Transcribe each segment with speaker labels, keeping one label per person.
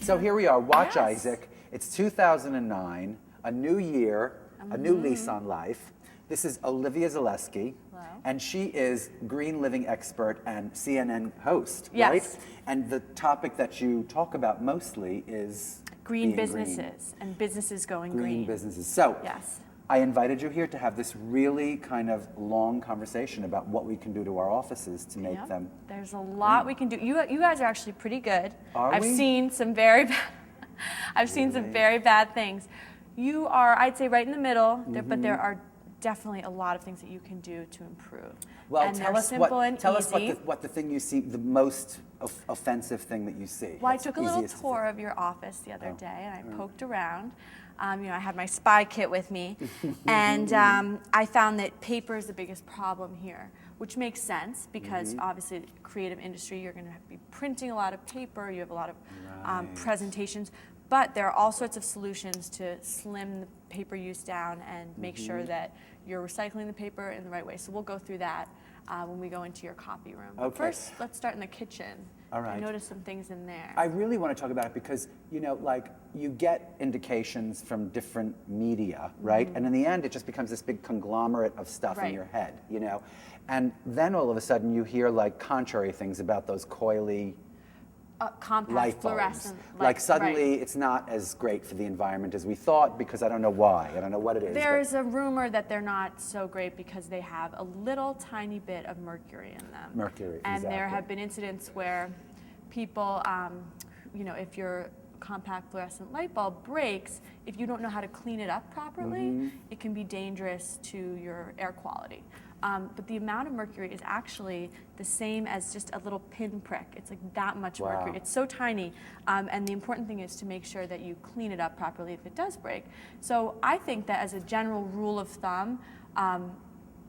Speaker 1: So here we are, watch
Speaker 2: Yes.
Speaker 1: Isaac. It's 2009, a new year, a new lease on life. This is Olivia Zaleski,
Speaker 2: Hello.
Speaker 1: and she is green living expert and CNN host,
Speaker 2: Yes.
Speaker 1: right? And the topic that you talk about mostly is
Speaker 2: Green
Speaker 1: being
Speaker 2: businesses and businesses going green.
Speaker 1: green businesses. So
Speaker 2: Yes.
Speaker 1: I invited you here to have this really kind of long conversation about what we can do to our offices to make
Speaker 2: Yep.
Speaker 1: them.
Speaker 2: There's a lot we can do. You guys are actually pretty good.
Speaker 1: Are
Speaker 2: I've
Speaker 1: we?
Speaker 2: seen some very bad, I've seen some very bad things. You are, I'd say, right in the middle, but there are definitely a lot of things that you can do to improve.
Speaker 1: Well,
Speaker 2: and
Speaker 1: tell
Speaker 2: they're
Speaker 1: us
Speaker 2: simple and
Speaker 1: tell us
Speaker 2: easy.
Speaker 1: what the thing you see, the most offensive thing that you see.
Speaker 2: Well, I
Speaker 1: That's
Speaker 2: took a
Speaker 1: the
Speaker 2: little
Speaker 1: easiest to
Speaker 2: tour
Speaker 1: fix.
Speaker 2: of your office the other day, and I poked around. I had my spy kit with me, and I found that paper is the biggest problem here, which makes sense because obviously, creative industry, you're going to be printing a lot of paper. You have a lot of presentations, but there are all sorts of solutions to slim the paper use down and make sure that you're recycling the paper in the right way. So we'll go through that when we go into your copy room. But
Speaker 1: Okay.
Speaker 2: first, let's start in the kitchen.
Speaker 1: All right.
Speaker 2: I noticed some things in there.
Speaker 1: I really want to talk about it because, like you get indications from different media, right? And in the end, it just becomes this big conglomerate of stuff in
Speaker 2: Right.
Speaker 1: your head, And then all of a sudden you hear like contrary things about those coily
Speaker 2: Compact
Speaker 1: light bulbs.
Speaker 2: fluorescent.
Speaker 1: Like suddenly it's not as great for the environment as we thought because I don't know why. I don't know what it is. but-
Speaker 2: There's a rumor that they're not so great because they have a little tiny bit of mercury in them.
Speaker 1: Mercury,
Speaker 2: And there
Speaker 1: exactly.
Speaker 2: have been incidents where people, if your compact fluorescent light bulb breaks, if you don't know how to clean it up properly, it can be dangerous to your air quality. But the amount of mercury is actually the same as just a little pinprick. It's like that much
Speaker 1: Wow.
Speaker 2: mercury. It's so tiny. And the important thing is to make sure that you clean it up properly if it does break. So I think that as a general rule of thumb,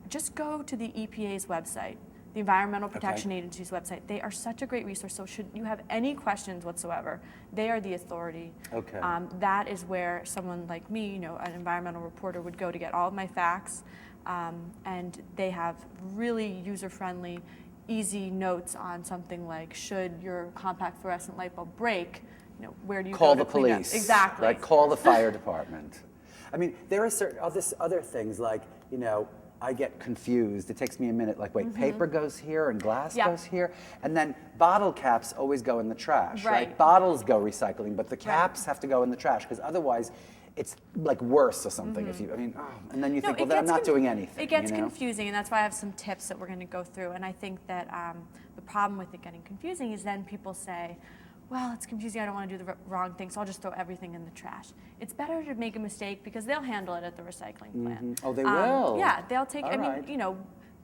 Speaker 2: just go to the EPA's website, the Environmental Protection Agency's website. They are such a great resource. So should you have any questions whatsoever, they are the authority.
Speaker 1: Okay.
Speaker 2: That is where someone like me, an environmental reporter, would go to get all of my facts. And they have really user-friendly, easy notes on something like, should your compact fluorescent light bulb break, where do you
Speaker 1: Call
Speaker 2: go
Speaker 1: the
Speaker 2: to clean up?
Speaker 1: police.
Speaker 2: Exactly.
Speaker 1: Right? Call the fire department. I mean, there are certain other things like, I get confused. It takes me a minute. Like, wait, paper goes here and glass
Speaker 2: Yeah.
Speaker 1: goes here, and then bottle caps always go in the trash, right?
Speaker 2: Right.
Speaker 1: Bottles go recycling, but the caps have to go in the trash because otherwise, it's like worse or something. If you, and then you think, well, then I'm not doing anything.
Speaker 2: It gets confusing, and that's why I have some tips that we're going to go through. And I think that the problem with it getting confusing is then people say, well, it's confusing, I don't want to do the wrong thing, so I'll just throw everything in the trash. It's better to make a mistake because they'll handle it at the recycling plant.
Speaker 1: Oh, they will?
Speaker 2: Yeah, they'll take,
Speaker 1: All right.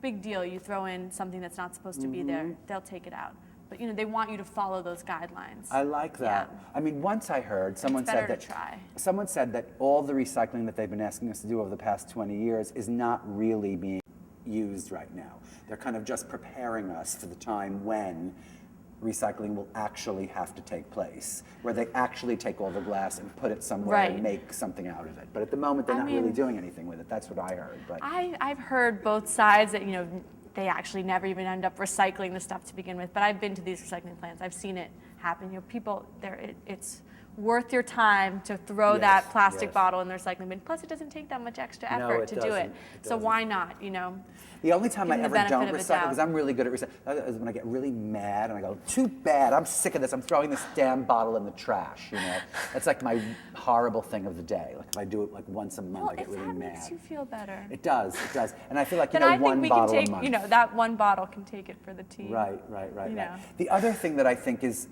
Speaker 2: big deal, you throw in something that's not supposed to be there, they'll take it out. But they want you to follow those guidelines.
Speaker 1: I like that.
Speaker 2: Yeah.
Speaker 1: I mean, once I heard someone
Speaker 2: better
Speaker 1: said
Speaker 2: to
Speaker 1: that
Speaker 2: try.
Speaker 1: someone said that all the recycling that they've been asking us to do over the past 20 years is not really being used right now. They're kind of just preparing us for the time when recycling will actually have to take place, where they actually take all the glass and put it somewhere and
Speaker 2: Right.
Speaker 1: make something out of it. But at the moment, they're not really doing anything with it. That's what I heard. But
Speaker 2: I've heard both sides that, they actually never even end up recycling the stuff to begin with. But I've been to these recycling plants. I've seen it happen. People, it's worth your time to throw
Speaker 1: Yes,
Speaker 2: that plastic
Speaker 1: yes.
Speaker 2: bottle in the recycling bin. Plus, it doesn't take that much extra
Speaker 1: No,
Speaker 2: effort
Speaker 1: it
Speaker 2: to do
Speaker 1: doesn't.
Speaker 2: it.
Speaker 1: It
Speaker 2: So
Speaker 1: doesn't.
Speaker 2: why not,
Speaker 1: the only time I
Speaker 2: Give them the
Speaker 1: ever don't
Speaker 2: benefit of the
Speaker 1: recycle,
Speaker 2: doubt.
Speaker 1: because I'm really good at recycling, is when I get really mad and I go, too bad, I'm sick of this, I'm throwing this damn bottle in the trash, That's like my horrible thing of the day. Like if I do it like once a month,
Speaker 2: Well,
Speaker 1: I get
Speaker 2: if
Speaker 1: really
Speaker 2: that
Speaker 1: mad.
Speaker 2: makes you feel better.
Speaker 1: It does. And I feel like,
Speaker 2: Then I think
Speaker 1: one
Speaker 2: we can
Speaker 1: bottle
Speaker 2: take,
Speaker 1: a month.
Speaker 2: that one bottle can take it for the team.
Speaker 1: Right.
Speaker 2: You know.
Speaker 1: The other thing I think is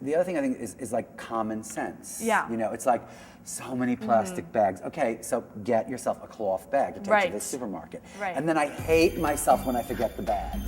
Speaker 1: like common sense.
Speaker 2: Yeah.
Speaker 1: It's like so many plastic bags. Okay, so get yourself a cloth bag to take to
Speaker 2: Right.
Speaker 1: the supermarket.
Speaker 2: Right.
Speaker 1: And then I hate myself when I forget the bag,